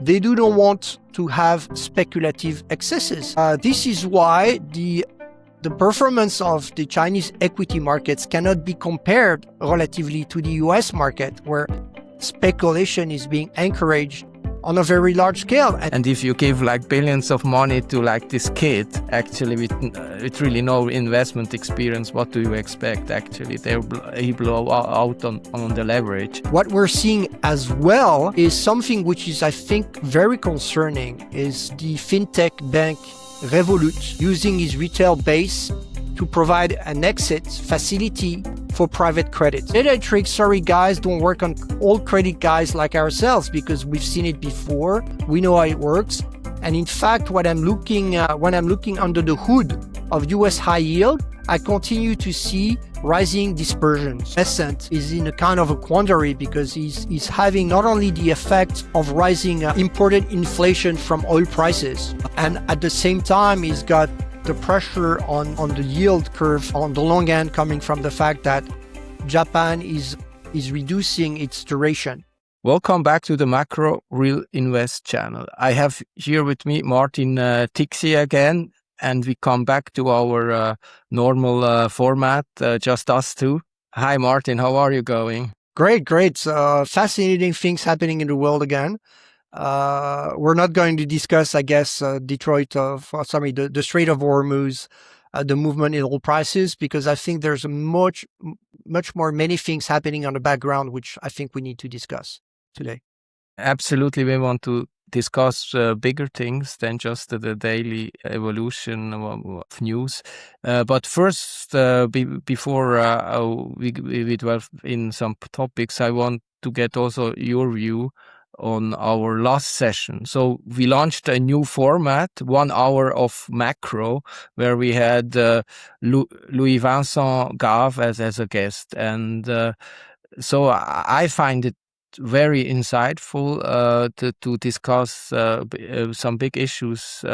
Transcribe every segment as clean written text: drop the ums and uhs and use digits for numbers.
They do not want to have speculative excesses. This is why the performance of the Chinese equity markets cannot be compared relatively to the US market, where speculation is being encouraged on a very large scale. And if you give like billions of money to like this kid, actually with really no investment experience, what do you expect actually? He blow out on the leverage. What we're seeing as well is something which is, I think, very concerning, is the FinTech bank Revolut using his retail base to provide an exit facility for private credit. Data tricks, sorry guys, don't work on old credit guys like ourselves, because we've seen it before. We know how it works. And in fact, when I'm looking under the hood of US high yield, I continue to see rising dispersion. Essent is in a kind of a quandary because he's having not only the effect of rising imported inflation from oil prices, and at the same time he's got the pressure on the yield curve on the long end coming from the fact that Japan is reducing its duration. Welcome back to the Macro Real Invest channel. I have here with me Martin Tixier again, and we come back to our normal format, just us two. Hi Martin, how are you going? Great. Fascinating things happening in the world again. We're not going to discuss, I guess, the Strait of Hormuz, the movement in oil prices, because I think there's much more many things happening on the background, which I think we need to discuss today. Absolutely, we want to discuss bigger things than just the daily evolution of news. But first, before we delve in some topics, I want to get also your view on our last session. So we launched a new format, 1 hour of macro, where we had Louis-Vincent Gave as a guest. And so I find it very insightful to discuss some big issues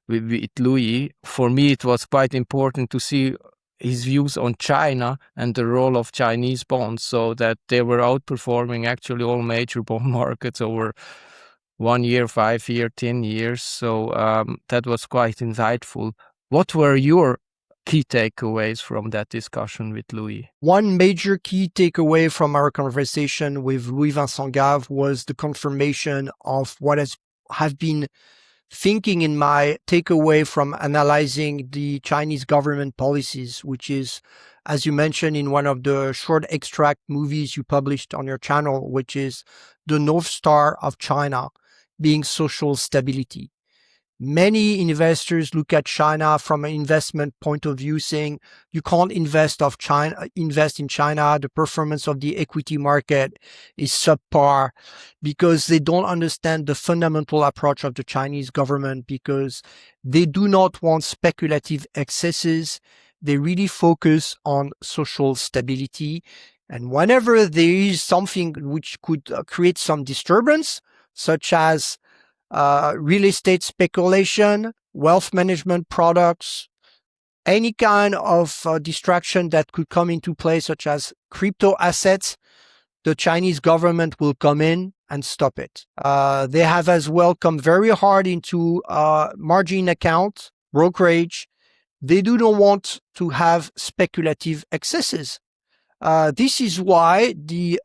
with Louis. For me, it was quite important to see his views on China and the role of Chinese bonds, so that they were outperforming actually all major bond markets over 1 year, 5 year, 10 years. So that was quite insightful. What were your key takeaways from that discussion with Louis? One major key takeaway from our conversation with Louis-Vincent Gave was the confirmation of what have been thinking in my takeaway from analyzing the Chinese government policies, which is, as you mentioned in one of the short extract movies you published on your channel, which is the North Star of China being social stability. Many investors look at China from an investment point of view, saying you can't invest in China. The performance of the equity market is subpar, because they don't understand the fundamental approach of the Chinese government, because they do not want speculative excesses. They really focus on social stability. And whenever there is something which could create some disturbance, such as real estate speculation, wealth management products, any kind of distraction that could come into play, such as crypto assets, the Chinese government will come in and stop it. They have as well come very hard into margin account, brokerage. They do not want to have speculative excesses. This is why the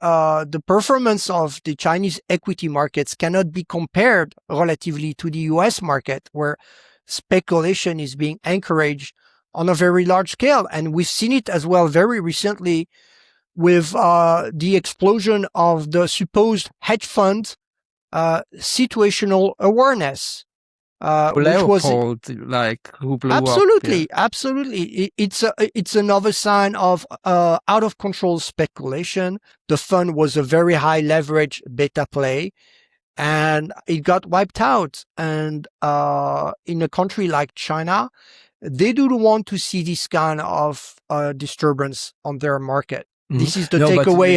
performance of the Chinese equity markets cannot be compared relatively to the US market, where speculation is being encouraged on a very large scale. And we've seen it as well very recently with the explosion of the supposed hedge fund Situational Awareness. Which was who blew absolutely, up, absolutely. It's another sign of out of control speculation. The fund was a very high leverage beta play, and it got wiped out. And in a country like China, they do want to see this kind of disturbance on their market. Mm-hmm. This is the takeaway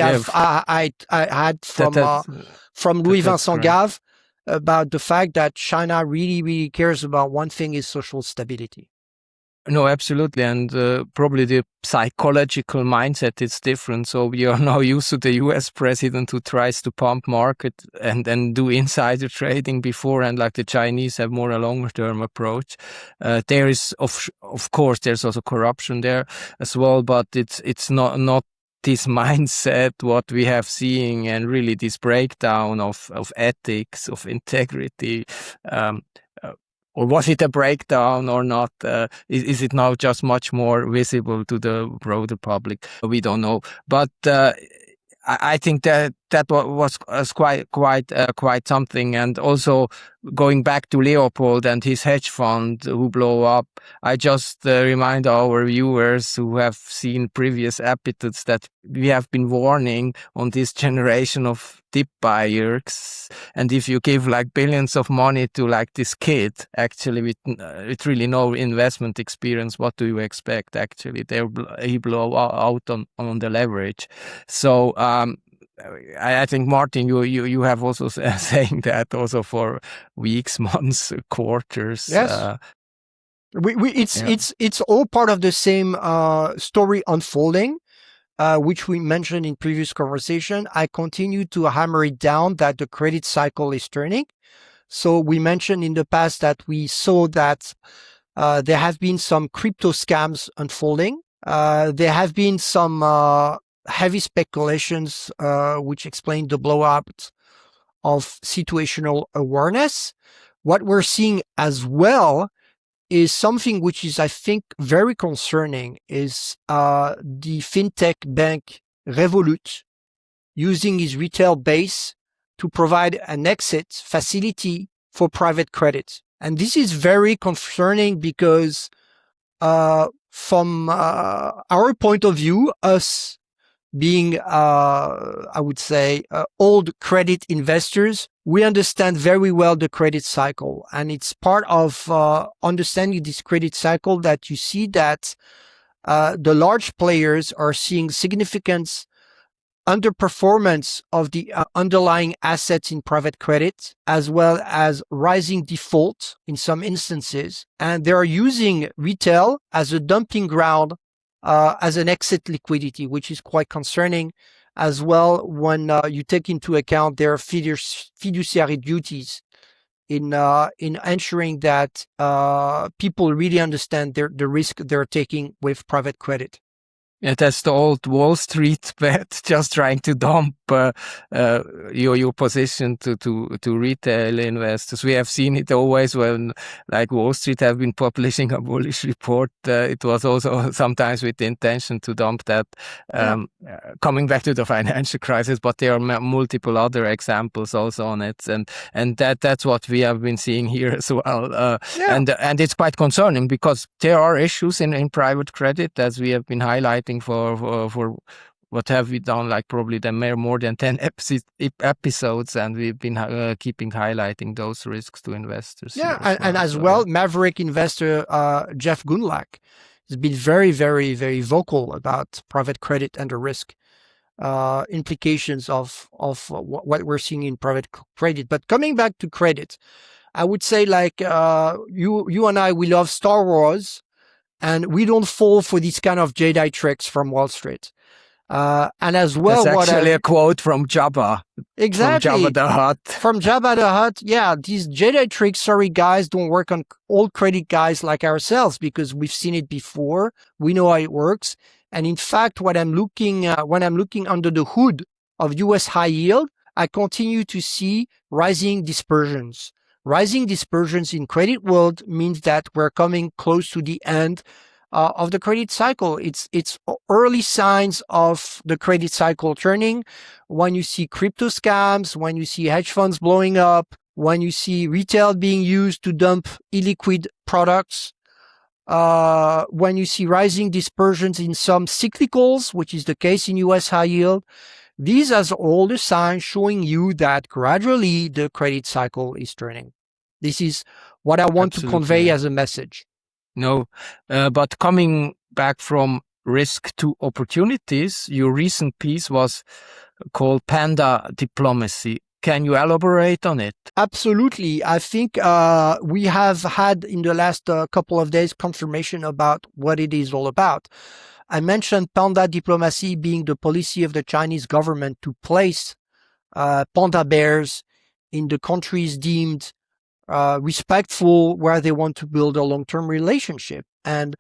I had from Louis-Vincent Gave, about the fact that China really cares about one thing, is social stability. No, absolutely. And probably the psychological mindset is different. So we are now used to the US president who tries to pump market and then do insider trading before. And like the Chinese have more a longer term approach. There is, of course, there's also corruption there as well, but it's not this mindset, what we have seeing, and really this breakdown of ethics, of integrity, or was it a breakdown or not? Is it now just much more visible to the broader public? We don't know. But I think that was quite something. And also going back to Leopold and his hedge fund who blow up, I just remind our viewers who have seen previous episodes that we have been warning on this generation of dip buyers. And if you give like billions of money to like this kid, actually with really no investment experience, what do you expect? Actually, he blow out on the leverage. So I think, Martin, you have also saying that also for weeks, months, quarters. Yes. It's all part of the same story unfolding, which we mentioned in previous conversation. I continue to hammer it down that the credit cycle is turning. So we mentioned in the past that we saw that there have been some crypto scams unfolding. There have been some heavy speculations, which explain the blow up of situational awareness. What we're seeing as well is something which is, I think, very concerning, is the FinTech bank Revolut using his retail base to provide an exit facility for private credit. And this is very concerning because from our point of view, us being, I would say, old credit investors, we understand very well the credit cycle. And it's part of understanding this credit cycle that you see that the large players are seeing significant underperformance of the underlying assets in private credit, as well as rising default in some instances. And they are using retail as a dumping ground, as an exit liquidity, which is quite concerning as well when you take into account their fiduciary duties in ensuring that people really understand the risk they're taking with private credit. Yeah, that's the old Wall Street bet, just trying to dump your position to retail investors. We have seen it always when, like, Wall Street have been publishing a bullish report. It was also sometimes with the intention to dump that. Coming back to the financial crisis, but there are multiple other examples also on it, and that's what we have been seeing here as well. And it's quite concerning because there are issues in private credit, as we have been highlighting for what have we done, like probably more than 10 episodes, and we've been keeping highlighting those risks to investors. And as well, maverick investor Jeff Gundlach has been very, very, very vocal about private credit and the risk implications of what we're seeing in private credit. But coming back to credit, I would say, like, you and I, we love Star Wars, and we don't fall for these kind of Jedi tricks from Wall Street. And as well, that's actually a quote from Jabba. Exactly. From Jabba the Hutt. From Jabba the Hutt. Yeah, these Jedi tricks, sorry guys, don't work on old credit guys like ourselves, because we've seen it before. We know how it works. And in fact, when I'm looking under the hood of US high yield, I continue to see rising dispersions. Rising dispersions in credit world means that we're coming close to the end of the credit cycle. It's early signs of the credit cycle turning. When you see crypto scams, when you see hedge funds blowing up, when you see retail being used to dump illiquid products, when you see rising dispersions in some cyclicals, which is the case in US high yield, these are all the signs showing you that gradually the credit cycle is turning. This is what I want to convey as a message. No, but coming back from risk to opportunities, your recent piece was called Panda Diplomacy Can you elaborate on it? Absolutely. I think we have had in the last couple of days confirmation about what it is all about. I mentioned Panda Diplomacy being the policy of the Chinese government to place panda bears in the countries deemed respectful, where they want to build a long-term relationship. And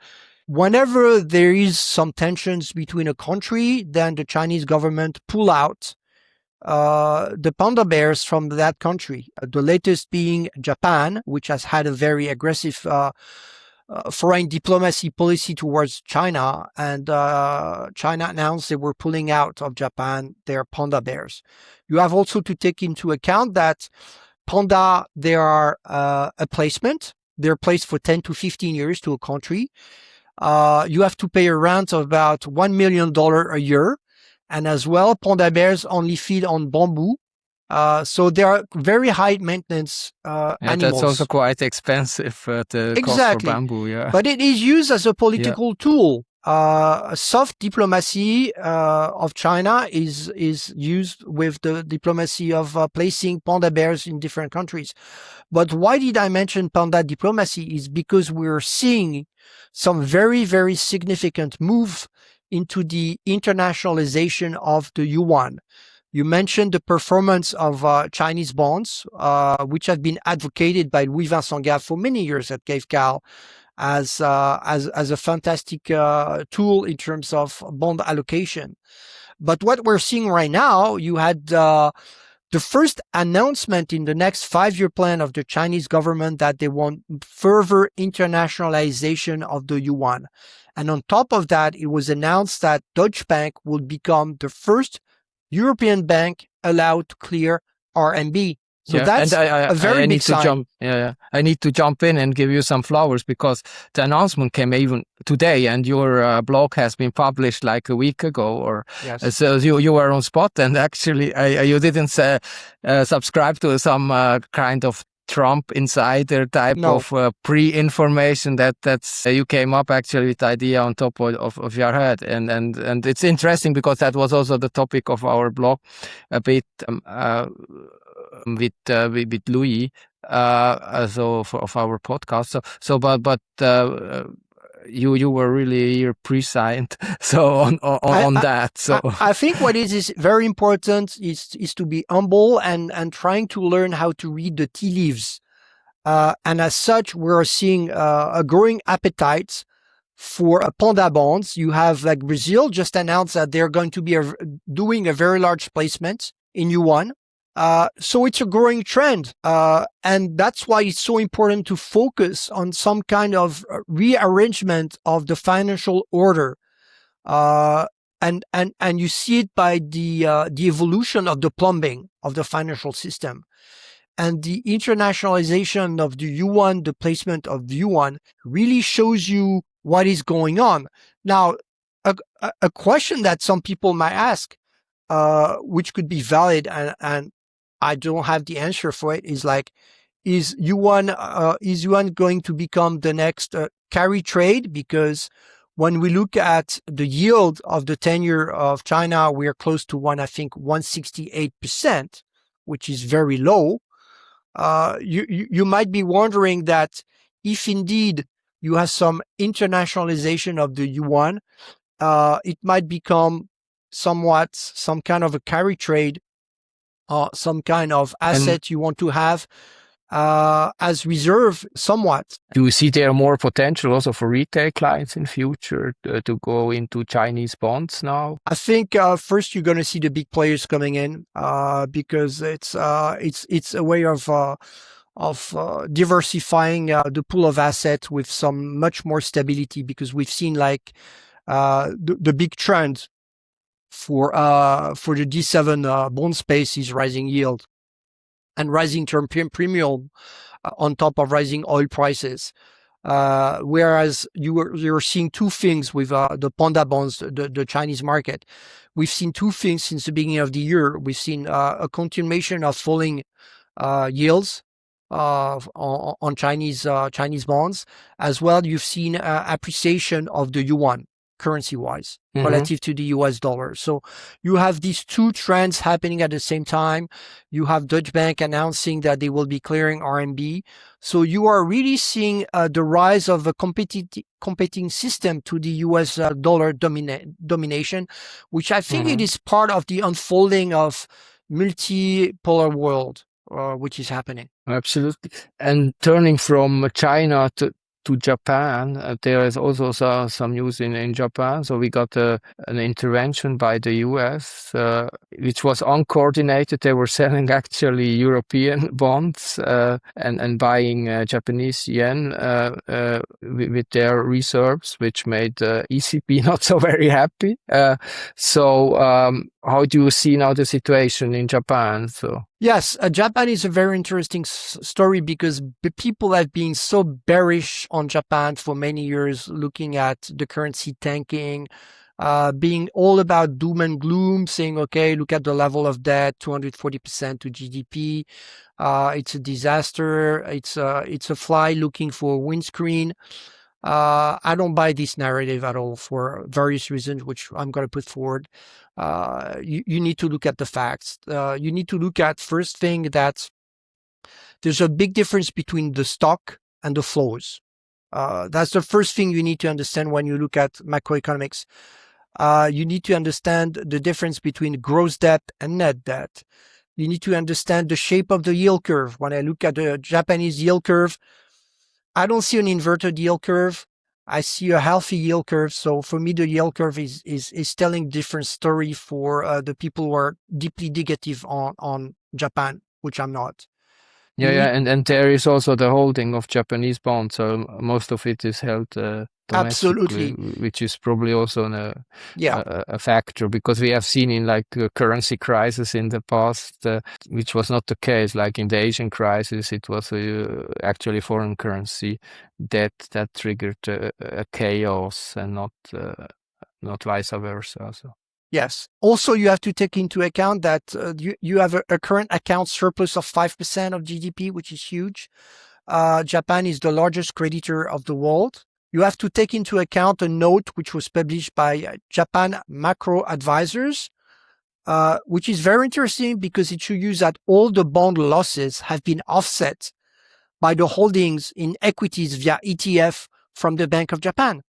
whenever there is some tensions between a country, then the Chinese government pull out the panda bears from that country. The latest being Japan, which has had a very aggressive foreign diplomacy policy towards China, and China announced they were pulling out of Japan their panda bears. You have also to take into account that panda, they are a placement. They're placed for 10 to 15 years to a country. You have to pay a rent of about $1 million a year. And as well, panda bears only feed on bamboo. So they are very high maintenance animals. That's also quite expensive, the cost for bamboo. Yeah. But it is used as a political tool. Soft diplomacy of China is used with the diplomacy of placing panda bears in different countries. But why did I mention panda diplomacy is because we're seeing some very, very significant move into the internationalization of the yuan. You mentioned the performance of Chinese bonds, which have been advocated by Louis-Vincent Gave for many years at Gave Cal as a fantastic tool in terms of bond allocation. But what we're seeing right now, you had the first announcement in the next 5-year plan of the Chinese government that they want further internationalization of the yuan. And on top of that, it was announced that Deutsche Bank will become the first European bank allowed to clear RMB. So that's a very big sign. I need to jump in and give you some flowers, because the announcement came even today, and your blog has been published like a week ago. Or yes. So you were on spot, and actually you didn't subscribe to some kind of Trump insider type of pre-information that's you came up actually with the idea on top of your head, and it's interesting because that was also the topic of our blog a bit with Louis, of our podcast. But you were really prescient on that. So I think what is very important is to be humble and trying to learn how to read the tea leaves. And as such, we're seeing a growing appetite for panda bonds. You have like Brazil just announced that they're going to be doing a very large placement in yuan. So it's a growing trend. And that's why it's so important to focus on some kind of rearrangement of the financial order. And you see it by the evolution of the plumbing of the financial system. And the internationalization of the yuan, the placement of the yuan, really shows you what is going on. Now, a question that some people might ask, which could be valid, and I don't have the answer for it, is like, is yuan going to become the next carry trade? Because when we look at the yield of the 10-year of China, we're close to 168%, which is very low. You might be wondering that if indeed you have some internationalization of the yuan, it might become somewhat some kind of a carry trade, some kind of asset you want to have as reserve somewhat. Do you see there more potential also for retail clients in future to go into Chinese bonds now? I think first you're going to see the big players coming in because it's a way of diversifying the pool of assets with some much more stability, because we've seen like the big trend for the D7 bond space is rising yield and rising term premium on top of rising oil prices. Whereas you're seeing two things with the Panda bonds, the Chinese market. We've seen two things since the beginning of the year. We've seen a continuation of falling yields on Chinese bonds. As well, you've seen appreciation of the yuan. currency-wise, relative to the US dollar. So you have these two trends happening at the same time. You have Deutsche Bank announcing that they will be clearing RMB. So you are really seeing the rise of a competing system to the US dollar domination, which I think it is part of the unfolding of multipolar world, which is happening. Absolutely. And turning from China to Japan, there is also some news in Japan. So we got an intervention by the US, which was uncoordinated. They were selling actually European bonds and buying Japanese yen with their reserves, which made ECB not so very happy. So how do you see now the situation in Japan? So yes, Japan is a very interesting story because people have been so bearish on Japan for many years, looking at the currency tanking, being all about doom and gloom, saying, okay, look at the level of debt, 240% to GDP. It's a disaster. It's a fly looking for a windscreen. I don't buy this narrative at all for various reasons, which I'm going to put forward. You need to look at the facts. You need to look at first thing that there's a big difference between the stock and the flows. That's the first thing you need to understand when you look at macroeconomics. You need to understand the difference between gross debt and net debt. You need to understand the shape of the yield curve. When I look at the Japanese yield curve, I don't see an inverted yield curve. I see a healthy yield curve. So for me, the yield curve is telling different story for the people who are deeply negative on Japan, which I'm not. And there is also the holding of Japanese bonds. So most of it is held domestically, Absolutely. which is probably also a factor, because we have seen in like a currency crisis in the past, which was not the case. Like in the Asian crisis, it was actually foreign currency debt that triggered a chaos, and not vice versa. So. Yes. Also, you have to take into account that you have a current account surplus of 5% of GDP, which is huge. Japan is the largest creditor of the world. You have to take into account a note which was published by Japan Macro Advisors, which is very interesting because it shows you that all the bond losses have been offset by the holdings in equities via ETF from the Bank of Japan.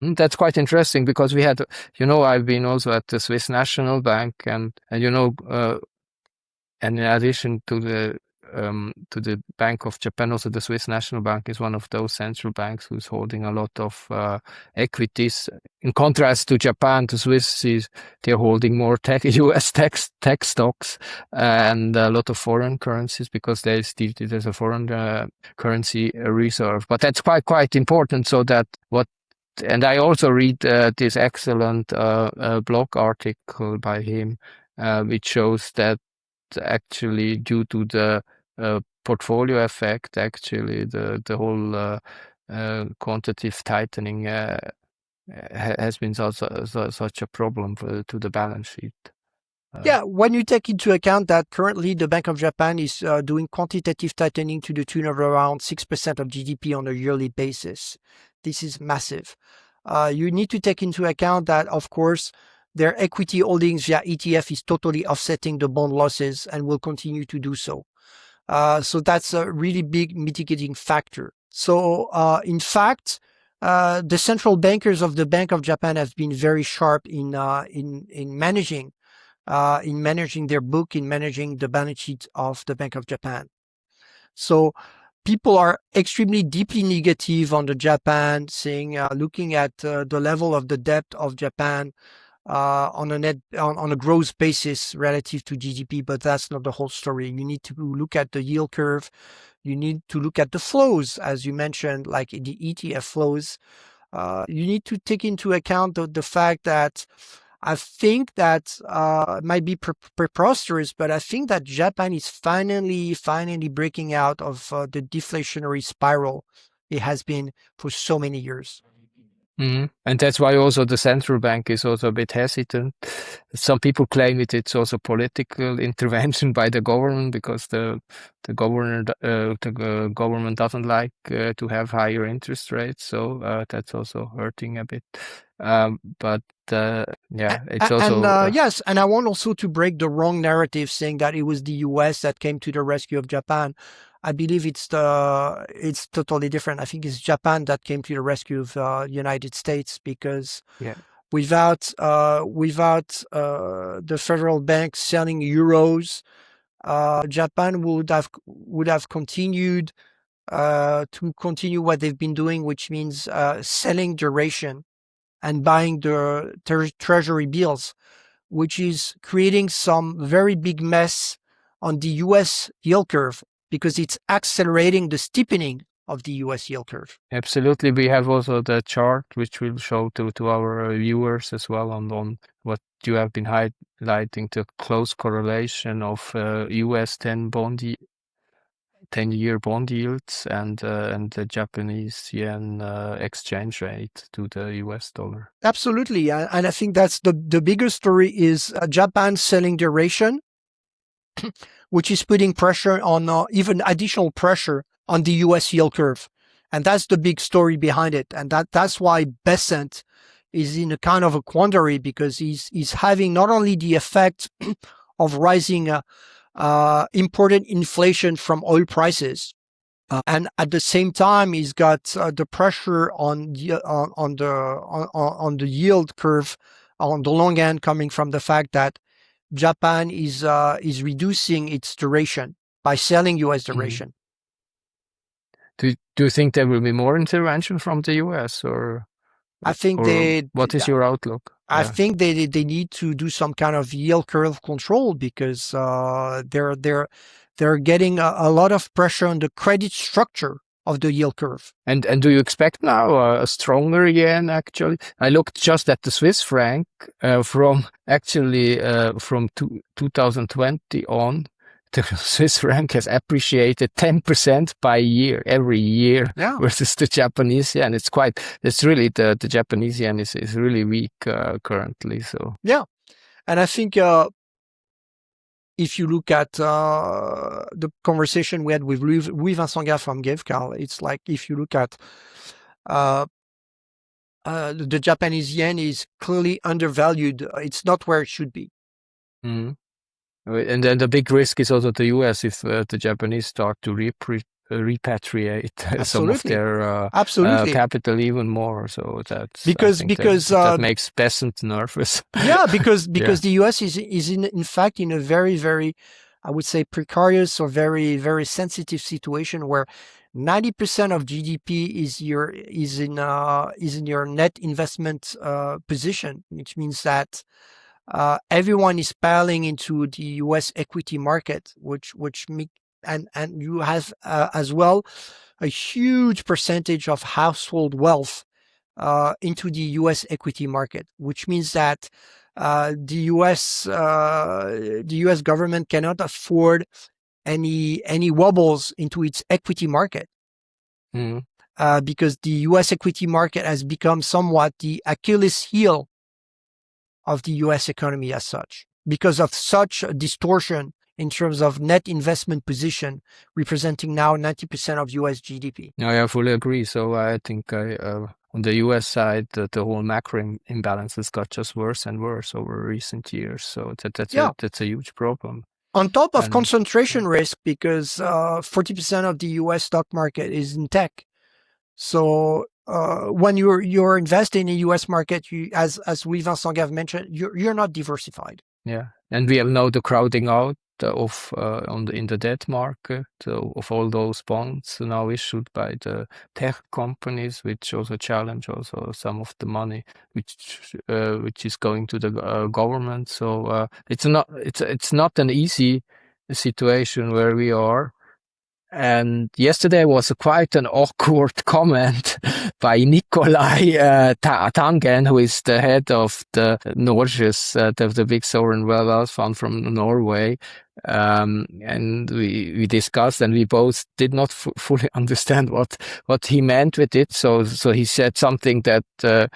That's quite interesting, because we had, I've been also at the Swiss National Bank, and and in addition to the Bank of Japan, also the Swiss National Bank is one of those central banks who's holding a lot of equities. In contrast to Japan, the Swiss they're holding more US tech stocks and a lot of foreign currencies, because there's a foreign currency reserve. But that's quite important, so that and I also read this excellent blog article by him, which shows that actually, due to the portfolio effect, actually the whole quantitative tightening has been such a problem to the balance sheet. Yeah, when you take into account that currently the Bank of Japan is doing quantitative tightening to the tune of around 6% of GDP on a yearly basis, this is massive. You need to take into account that, of course, their equity holdings via ETF is totally offsetting the bond losses and will continue to do so. So that's a really big mitigating factor. So in fact, the central bankers of the Bank of Japan have been very sharp in managing their book, in managing the balance sheet of the Bank of Japan. So people are extremely deeply negative on the Japan, saying, looking at the level of the debt of Japan on a gross basis relative to GDP, but that's not the whole story. You need to look at the yield curve. You need to look at the flows, as you mentioned, like the ETF flows. You need to take into account the fact that I think that might be preposterous, but I think that Japan is finally breaking out of the deflationary spiral it has been for so many years. Mm-hmm. And that's why also the central bank is also a bit hesitant. Some people claim it's also political intervention by the government, because the government doesn't like to have higher interest rates. So that's also hurting a bit. But yeah, it's also yes, and I want also to break the wrong narrative saying that it was the US that came to the rescue of Japan. I believe it's totally different. I think it's Japan that came to the rescue of United States, because yeah. without the federal bank selling euros, Japan would have continued to continue what they've been doing, which means selling duration and buying the treasury bills, which is creating some very big mess on the US yield curve, because it's accelerating the steepening of the US yield curve. Absolutely. We have also the chart which will show to our viewers as well on what you have been highlighting, the close correlation of US 10-year bond yields and the Japanese yen exchange rate to the US dollar. Absolutely. And I think that's the bigger story is Japan selling duration, which is putting pressure on even additional pressure on the US yield curve. And that's the big story behind it. And that's why Besant is in a kind of a quandary, because he's having not only the effect of rising imported inflation from oil prices, and at the same time, he's got the pressure on the yield curve on the long end coming from the fact that Japan is reducing its duration by selling US duration. Do you think there will be more intervention from the US, or I think what is your outlook? I think they need to do some kind of yield curve control, because they're getting a lot of pressure on the credit structure of the yield curve. And do you expect now a stronger yen? Actually, I looked just at the Swiss franc from 2020 on. The Swiss franc has appreciated 10% by year, every year, versus the Japanese yen. It's really the Japanese yen is really weak currently. So yeah, and I think if you look at the conversation we had with Louis-Vincent Gave from Gave, it's like if you look at the Japanese yen is clearly undervalued. It's not where it should be. Mm-hmm. And then the big risk is also the US if the Japanese start to repatriate some of their capital even more. So that's because that makes Besant nervous. Yeah, because the US is in fact in a very, very, I would say, precarious or very, very sensitive situation where 90% of GDP is in your net investment position, which means that everyone is piling into the US equity market, and you have as well a huge percentage of household wealth into the US equity market, which means that the US government cannot afford any wobbles into its equity market. Because the US equity market has become somewhat the Achilles heel of the US economy as such, because of such a distortion in terms of net investment position, representing now 90% of US GDP. I fully agree. So I think on the US side, the whole macro imbalance has got just worse and worse over recent years. So that's a huge problem. On top of concentration risk, because 40% of the US stock market is in tech. So when you're investing in the US market, as Louis-Vincent Gave mentioned, you're not diversified. Yeah, and we have now the crowding out of in the debt market of all those bonds now issued by the tech companies, which also challenge also some of the money which is going to the government. So it's not an easy situation where we are. And yesterday was quite an awkward comment by Nicolai Tangen, who is the head of the Norges, the big sovereign wealth fund from Norway. And we discussed, and we both did not fully understand what he meant with it. So he said something that the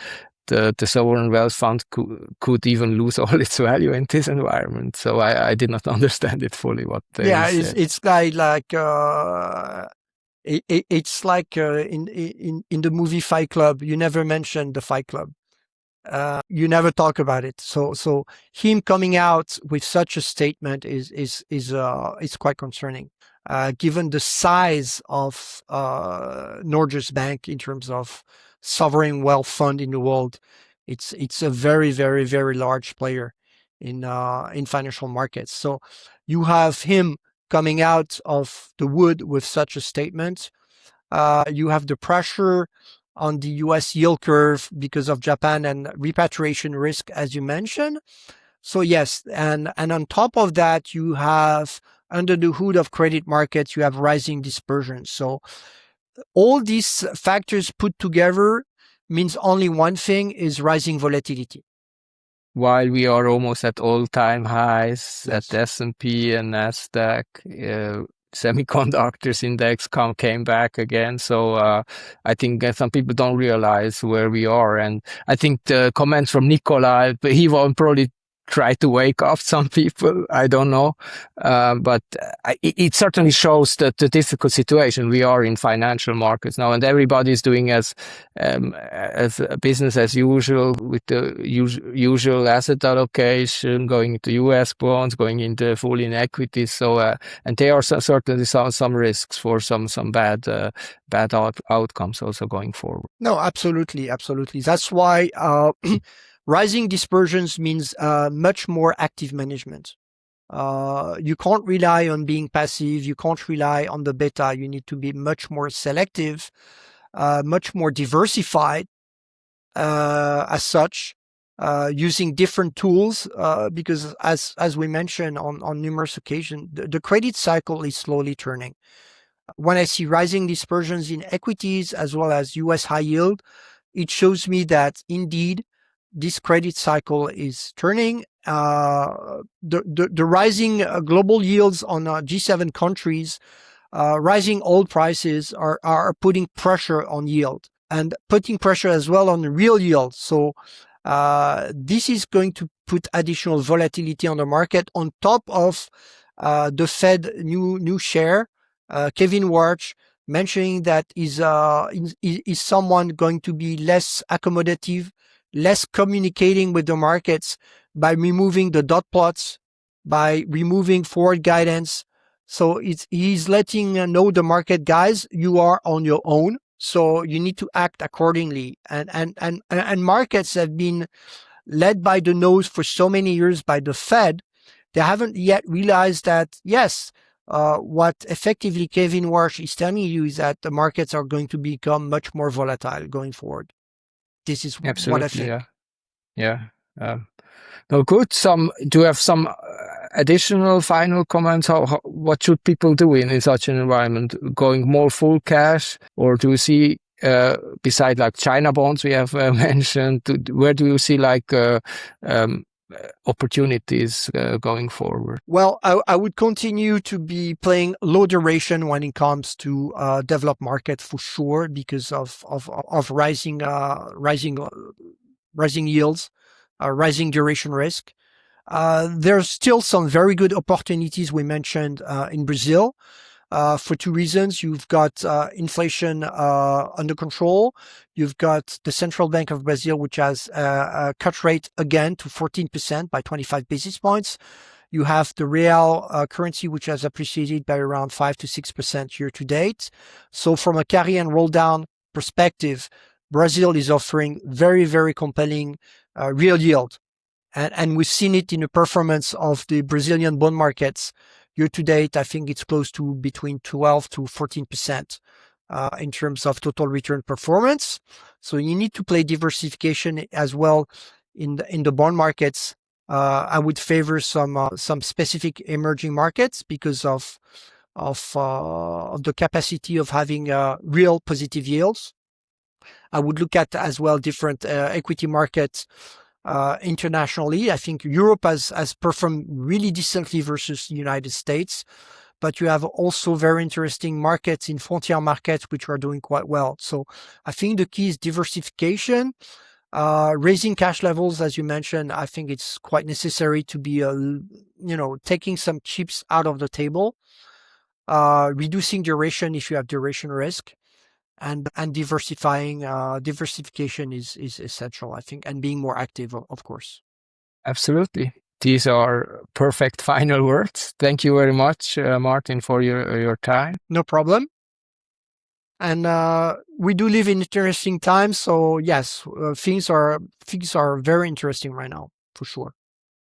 sovereign wealth fund could even lose all its value in this environment. So I did not understand it fully. What they said. It's it's like in the movie Fight Club. You never mentioned the Fight Club. you never talk about it. So him coming out with such a statement is quite concerning, given the size of Norges Bank in terms of sovereign wealth fund in the world. It's a very, very, very large player in financial markets. So you have him coming out of the wood with such a statement. You have the pressure on the US yield curve because of Japan and repatriation risk, as you mentioned. So yes, and on top of that, you have under the hood of credit markets, you have rising dispersion. So all these factors put together means only one thing is rising volatility. While we are almost at all-time highs Yes. at the S&P and Nasdaq, semiconductors index came back again. So I think some people don't realize where we are. And I think the comments from Nicolai, he won't probably try to wake up some people. I don't know. But it certainly shows that the difficult situation we are in financial markets now, and everybody's doing as business as usual with the usual asset allocation, going into US bonds, going into full in equities. So, and there are certainly some risks for some bad outcomes also going forward. No, absolutely, absolutely. That's why rising dispersions means much more active management. You can't rely on being passive. You can't rely on the beta. You need to be much more selective, much more diversified as such, using different tools because as we mentioned on numerous occasions, the credit cycle is slowly turning. When I see rising dispersions in equities as well as US high yield, it shows me that indeed this credit cycle is turning. The rising global yields on G7 countries, rising oil prices are putting pressure on yield and putting pressure as well on real yield. So this is going to put additional volatility on the market on top of the Fed new share. Kevin Warsh mentioning that is someone going to be less accommodative, less communicating with the markets by removing the dot plots, by removing forward guidance. So he's letting know the market, guys, you are on your own. So you need to act accordingly. And markets have been led by the nose for so many years by the Fed. They haven't yet realized that, yes, what effectively Kevin Warsh is telling you is that the markets are going to become much more volatile going forward. This is Absolutely, what I think. Yeah. No, good. Do you have some additional final comments? What should people do in such an environment? Going more full cash, or do you see, beside like China bonds we have mentioned, where do you see like opportunities going forward? Well, I would continue to be playing low duration when it comes to developed market for sure because of rising yields, rising duration risk. There's still some very good opportunities we mentioned in Brazil. For two reasons. You've got inflation under control. You've got the Central Bank of Brazil, which has a cut rate again to 14% by 25 basis points. You have the real currency, which has appreciated by around 5 to 6% year to date. So from a carry and roll down perspective, Brazil is offering very, very compelling real yield. And we've seen it in the performance of the Brazilian bond markets. Year to date, I think it's close to between 12 to 14% in terms of total return performance. So you need to play diversification as well in the bond markets. I would favor some specific emerging markets because of the capacity of having real positive yields. I would look at as well different equity markets internationally. I think Europe has performed really decently versus the United States, but you have also very interesting markets in frontier markets which are doing quite well. So I think the key is diversification, raising cash levels, as you mentioned. I think it's quite necessary to be, taking some chips out of the table, reducing duration if you have duration risk. and diversifying. Diversification is essential, I think, and being more active, of course. Absolutely. These are perfect final words. Thank you very much, Martin, for your time. No problem. And we do live in interesting times, so yes, things are very interesting right now, for sure.